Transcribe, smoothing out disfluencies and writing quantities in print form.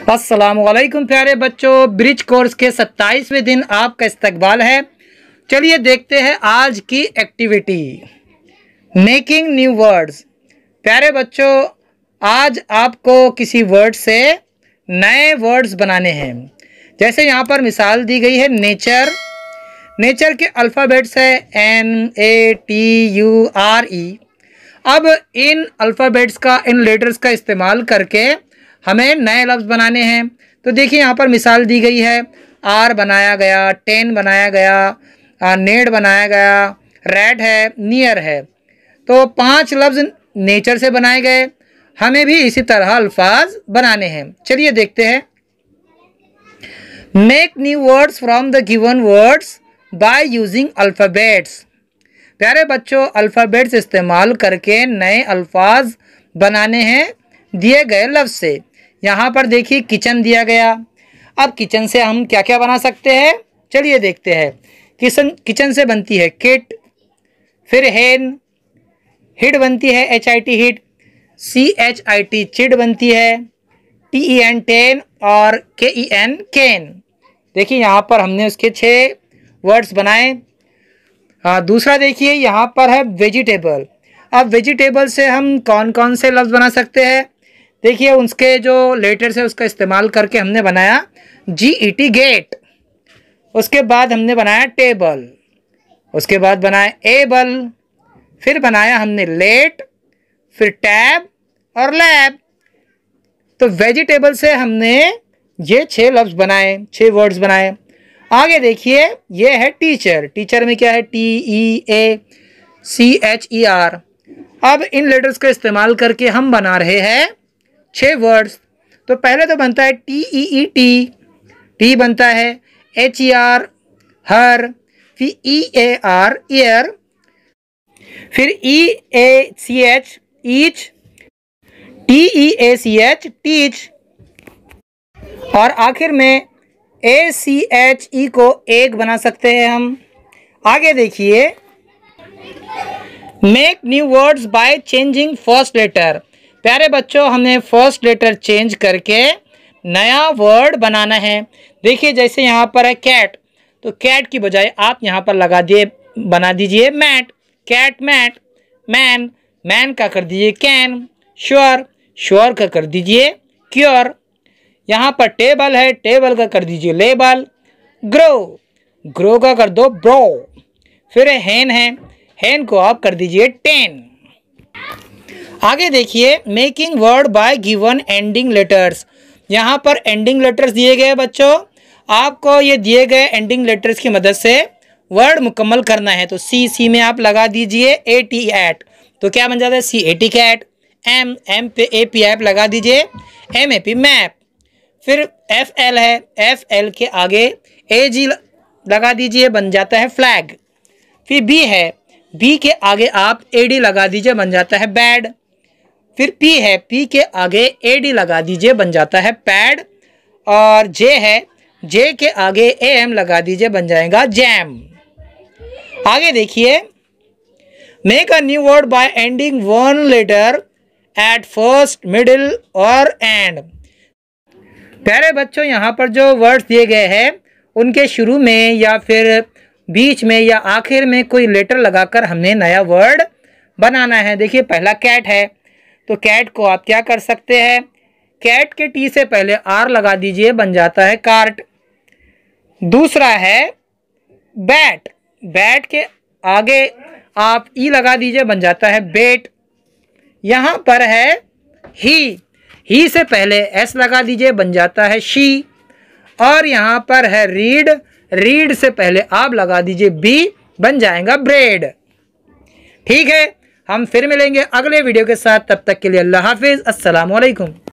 अस्सलामुअलैकुम प्यारे बच्चों, ब्रिज कोर्स के 27वें दिन आपका इस्तकबाल है। चलिए देखते हैं आज की एक्टिविटी मेकिंग न्यू वर्ड्स। प्यारे बच्चों, आज आपको किसी वर्ड से नए वर्ड्स बनाने हैं। जैसे यहाँ पर मिसाल दी गई है नेचर। नेचर के अल्फ़ाबेट्स है NATURE। अब इन अल्फ़ाबेट्स का, इन लेटर्स का इस्तेमाल करके हमें नए लफ्ज़ बनाने हैं। तो देखिए यहाँ पर मिसाल दी गई है, आर बनाया गया, 10 बनाया गया, नेड बनाया गया, रेड है, नियर है। तो 5 लफ्ज़ नेचर से बनाए गए। हमें भी इसी तरह अल्फाज बनाने हैं। चलिए देखते हैं। Make new words from the given words by using alphabets. प्यारे बच्चों, अल्फ़ाबेट्स इस्तेमाल करके नए अल्फाज बनाने हैं दिए गए लफ्ज़ से। यहाँ पर देखिए किचन दिया गया। अब किचन से हम क्या क्या बना सकते हैं, चलिए देखते हैं। किचन से बनती है किट, फिर हेन, हिड बनती है HIT हिड, CHIT चिड बनती है, TEN टेन और KEN केन। देखिए यहाँ पर हमने उसके 6 वर्ड्स बनाए। दूसरा देखिए यहाँ पर है वेजिटेबल। अब वेजिटेबल से हम कौन कौन से लफ्ज़ बना सकते हैं, देखिए उसके जो लेटर्स है उसका इस्तेमाल करके हमने बनाया GET गेट। उसके बाद हमने बनाया टेबल, उसके बाद बनाया एबल, फिर बनाया हमने लेट, फिर टैब और लैब। तो वेजिटेबल से हमने ये 6 लफ्ज़ बनाए, 6 वर्ड्स बनाए। आगे देखिए ये है टीचर। टीचर में क्या है TEACHER। अब इन लेटर्स का इस्तेमाल करके हम बना रहे हैं 6 वर्ड्स। तो पहले तो बनता है TEET, टी बनता है, HER हर, फिर EAR ईयर, फिर EACH ईच, TEACH टीच और आखिर में ACHE को एक बना सकते हैं हम। आगे देखिए, make new words by changing first letter. प्यारे बच्चों, हमें फर्स्ट लेटर चेंज करके नया वर्ड बनाना है। देखिए जैसे यहाँ पर है कैट, तो कैट की बजाय आप यहाँ पर बना दीजिए mat, cat mat. Man, man का कर दीजिए कैन। श्योर, श्योर का कर दीजिए क्योर। यहाँ पर टेबल है, टेबल का कर दीजिए लेबल। ग्रो, ग्रो का कर दो ब्रो। फिर हेन है, हेन को आप कर दीजिए 10। आगे देखिए, making word by given ending letters. यहाँ पर एंडिंग लेटर्स दिए गए बच्चों। आपको ये दिए गए एंडिंग लेटर्स की मदद से वर्ड मुकम्मल करना है। तो सी में आप लगा दीजिए AT एट, तो क्या बन जाता है CAT कैट। M पे AP ऐप लगा दीजिए, MAP मैप। फिर FL है, FL के आगे AG लगा दीजिए, बन जाता है फ्लैग। फिर B है, B के आगे आप AD लगा दीजिए, बन जाता है बैड। फिर P है, P के आगे AD लगा दीजिए, बन जाता है पैड। और J है, J के आगे AM लगा दीजिए, बन जाएगा जैम। आगे देखिए, make a new word by ending one letter at first, middle और एंड। प्यारे बच्चों, यहाँ पर जो वर्ड्स दिए गए हैं उनके शुरू में या फिर बीच में या आखिर में कोई लेटर लगाकर हमने नया वर्ड बनाना है। देखिए पहला कैट है, तो कैट को आप क्या कर सकते हैं, कैट के T से पहले R लगा दीजिए, बन जाता है कार्ट। दूसरा है बैट, बैट के आगे आप E लगा दीजिए, बन जाता है बेट। यहाँ पर है ही से पहले S लगा दीजिए, बन जाता है शी। और यहाँ पर है रीड, रीड से पहले आप लगा दीजिए B, बन जाएगा ब्रेड। ठीक है, हम फिर मिलेंगे अगले वीडियो के साथ। तब तक के लिए अल्लाह हाफिज़, अस्सलाम वालेकुम।